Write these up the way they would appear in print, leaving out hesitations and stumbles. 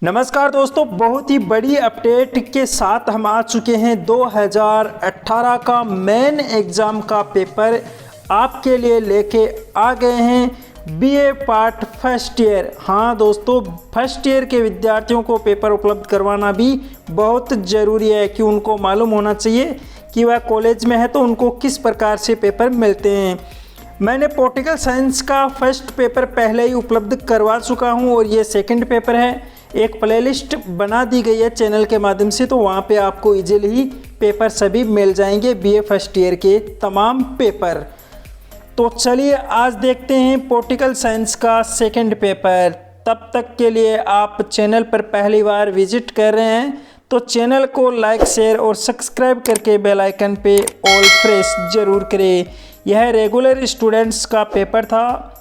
नमस्कार दोस्तों, बहुत ही बड़ी अपडेट के साथ हम आ चुके हैं। 2018 का मेन एग्ज़ाम का पेपर आपके लिए लेके आ गए हैं। BA part first year. हाँ दोस्तों, फर्स्ट ईयर के विद्यार्थियों को पेपर उपलब्ध करवाना भी बहुत ज़रूरी है कि उनको मालूम होना चाहिए कि वह कॉलेज में है तो उनको किस प्रकार से पेपर मिलते हैं। मैंने पॉलिटिकल साइंस का फर्स्ट पेपर पहले ही उपलब्ध करवा चुका हूं और ये सेकंड पेपर है। एक प्लेलिस्ट बना दी गई है चैनल के माध्यम से, तो वहां पे आपको इजीली ही पेपर सभी मिल जाएंगे, बीए फर्स्ट ईयर के तमाम पेपर। तो चलिए आज देखते हैं पॉलिटिकल साइंस का सेकंड पेपर। तब तक के लिए आप चैनल पर पहली बार विजिट कर रहे हैं तो चैनल को लाइक, शेयर और सब्सक्राइब करके बेल आइकन पे ऑल प्रेस जरूर करें। यह रेगुलर स्टूडेंट्स का पेपर था,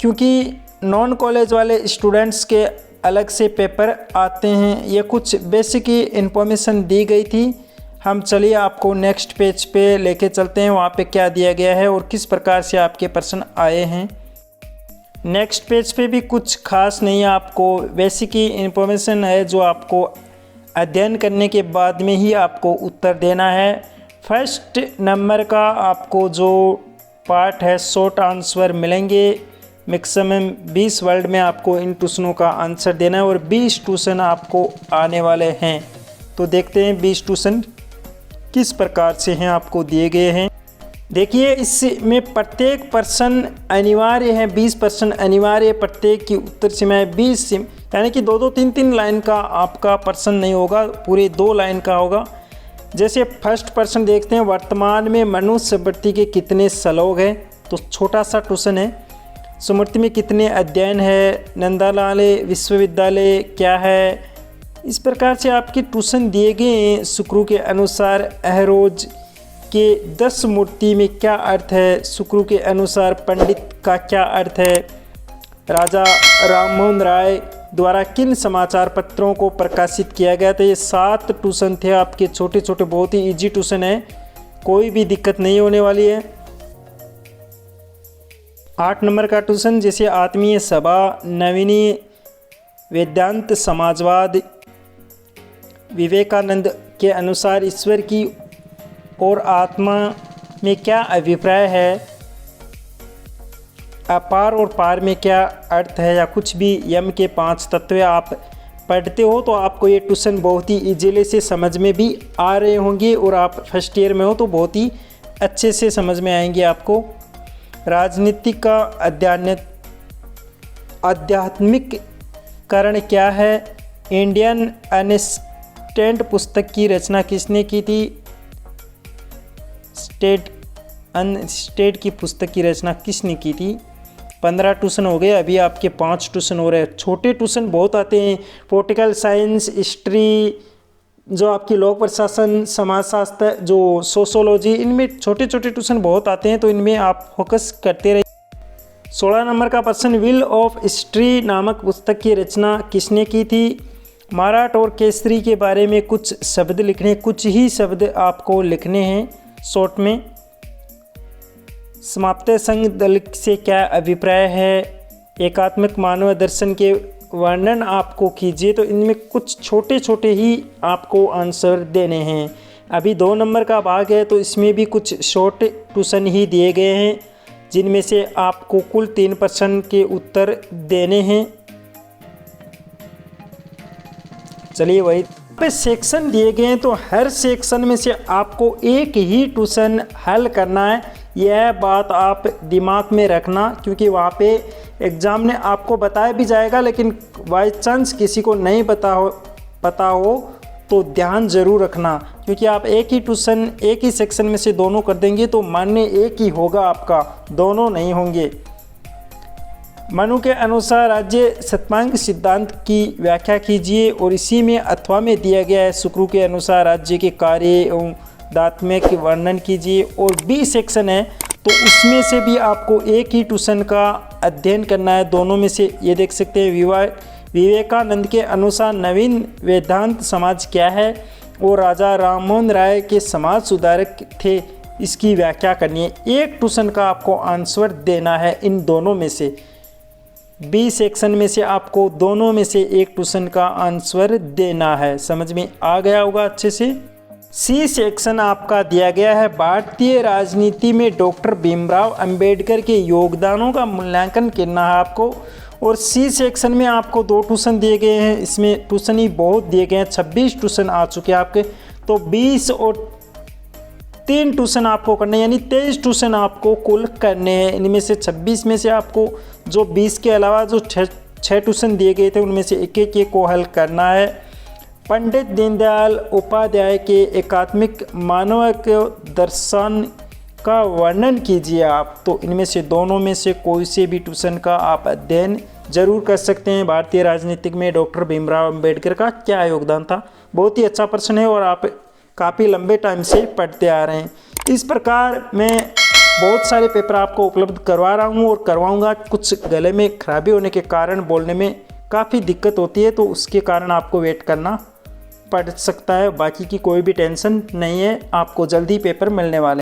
क्योंकि नॉन कॉलेज वाले स्टूडेंट्स के अलग से पेपर आते हैं। ये कुछ बेसिक ही इंफॉर्मेशन दी गई थी। हम चलिए आपको नेक्स्ट पेज पे लेके चलते हैं, वहाँ पे क्या दिया गया है और किस प्रकार से आपके प्रश्न आए हैं। नेक्स्ट पेज पे भी कुछ खास नहीं है, आपको बेसिक ही इंफॉर्मेशन है जो आपको अध्ययन करने के बाद में ही आपको उत्तर देना है। फर्स्ट नंबर का आपको जो पार्ट है शॉर्ट आंसर मिलेंगे। मैक्सिमम 20 वर्ड में आपको इन ट्यूशनों का आंसर देना है और 20 ट्यूशन आपको आने वाले हैं। तो देखते हैं 20 ट्यूशन किस प्रकार से हैं, आपको दिए गए हैं। देखिए इसमें प्रत्येक प्रश्न अनिवार्य है, 20 प्रश्न अनिवार्य। प्रत्येक की उत्तर सीमा 20, यानी कि 2-2, 3-3 लाइन का आपका प्रश्न नहीं होगा, पूरे 2 लाइन का होगा। जैसे फर्स्ट प्रश्न देखते हैं, वर्तमान में मनुष्य स्मृति के कितने श्लोक हैं। तो छोटा सा ट्यूशन है। स्मृति में कितने अध्ययन है, नंदालाल विश्वविद्यालय क्या है। इस प्रकार से आपके ट्यूशन दिए गए हैं। शुक्र के अनुसार अहरोज के 10 मूर्ति में क्या अर्थ है। शुक्र के अनुसार पंडित का क्या अर्थ है। राजा राममोहन राय द्वारा किन समाचार पत्रों को प्रकाशित किया गया था। ये 7 ट्यूशन थे आपके, छोटे छोटे, बहुत ही इजी ट्यूशन है, कोई भी दिक्कत नहीं होने वाली है। 8 नंबर का ट्यूशन, जैसे आत्मीय सभा, नवीनी वेदांत समाजवाद, विवेकानंद के अनुसार ईश्वर की और आत्मा में क्या अभिप्राय है। अपार और पार में क्या अर्थ है, या कुछ भी। यम के 5 तत्व आप पढ़ते हो तो आपको ये ट्यूशन बहुत ही इजीली से समझ में भी आ रहे होंगे और आप फर्स्ट ईयर में हो तो बहुत ही अच्छे से समझ में आएंगे आपको। राजनीति का आध्यात्मिक कारण क्या है। इंडियन अनस्टेट पुस्तक की रचना किसने की थी। स्टेट की पुस्तक की रचना किसने की थी। 15 ट्यूशन हो गए, अभी आपके 5 ट्यूशन हो रहे हैं। छोटे ट्यूशन बहुत आते हैं, पॉलिटिकल साइंस, हिस्ट्री, जो आपकी लोक प्रशासन, समाजशास्त्र, जो सोशोलॉजी, इनमें छोटे छोटे ट्यूशन बहुत आते हैं, तो इनमें आप फोकस करते रहिए। 16 नंबर का प्रश्न, व्हील ऑफ हिस्ट्री नामक पुस्तक की रचना किसने की थी। मराठ और केसरी के बारे में कुछ शब्द लिखने, कुछ ही शब्द आपको लिखने हैं शॉर्ट में। समाप्त संघ दल से क्या अभिप्राय है। एकात्मक मानव दर्शन के वर्णन आपको कीजिए। तो इनमें कुछ छोटे छोटे ही आपको आंसर देने हैं। अभी 2 नंबर का भाग है, तो इसमें भी कुछ शॉर्ट ट्यूशन ही दिए गए हैं, जिनमें से आपको कुल 3 प्रश्न के उत्तर देने हैं। चलिए वही पे सेक्शन दिए गए हैं, तो हर सेक्शन में से आपको एक ही ट्यूशन हल करना है। यह बात आप दिमाग में रखना, क्योंकि वहाँ पे एग्ज़ाम ने आपको बताया भी जाएगा, लेकिन बाई चांस किसी को नहीं पता हो तो ध्यान ज़रूर रखना, क्योंकि आप एक ही ट्यूशन एक ही सेक्शन में से दोनों कर देंगे तो मान्य एक ही होगा आपका, दोनों नहीं होंगे। मनु के अनुसार राज्य शतमांक सिद्धांत की व्याख्या कीजिए, और इसी में अथवा में दिया गया है। शुक्र के अनुसार राज्य के कार्य एवं दात्म्य के वर्णन कीजिए, और बी सेक्शन है तो उसमें से भी आपको एक ही ट्यूशन का अध्ययन करना है। दोनों में से ये देख सकते हैं, विवेकानंद के अनुसार नवीन वेदांत समाज क्या है, और राजा राममोहन राय के समाज सुधारक थे, इसकी व्याख्या करनी है। एक ट्यूशन का आपको आंसर देना है इन दोनों में से। बी सेक्शन में से आपको दोनों में से एक ट्यूशन का आंसर देना है। समझ में आ गया होगा अच्छे से। सी सेक्शन आपका दिया गया है भारतीय राजनीति में डॉक्टर भीमराव अंबेडकर के योगदानों का मूल्यांकन करना है आपको। और सी सेक्शन में आपको 2 ट्यूशन दिए गए हैं, इसमें ट्यूशन ही बहुत दिए गए हैं, 26 ट्यूशन आ चुके हैं आपके। तो 20 और 3 ट्यूशन आपको करने हैं, यानी 23 ट्यूशन आपको कुल करने हैं। इनमें से 26 में से आपको जो 20 के अलावा जो 6 ट्यूशन दिए गए थे उनमें से एक को हल करना है। पंडित दीनदयाल उपाध्याय के एकात्मिक मानव के दर्शन का वर्णन कीजिए आप। तो इनमें से दोनों में से कोई से भी ट्यूशन का आप अध्ययन जरूर कर सकते हैं। भारतीय राजनीतिक में डॉक्टर भीमराव अंबेडकर का क्या योगदान था। बहुत ही अच्छा प्रश्न है और आप काफ़ी लंबे टाइम से पढ़ते आ रहे हैं। इस प्रकार मैं बहुत सारे पेपर आपको उपलब्ध करवा रहा हूँ और करवाऊँगा। कुछ गले में खराबी होने के कारण बोलने में काफ़ी दिक्कत होती है, तो उसके कारण आपको वेट करना पड़ सकता है। बाकी की कोई भी टेंशन नहीं है, आपको जल्दी पेपर मिलने वाले हैं।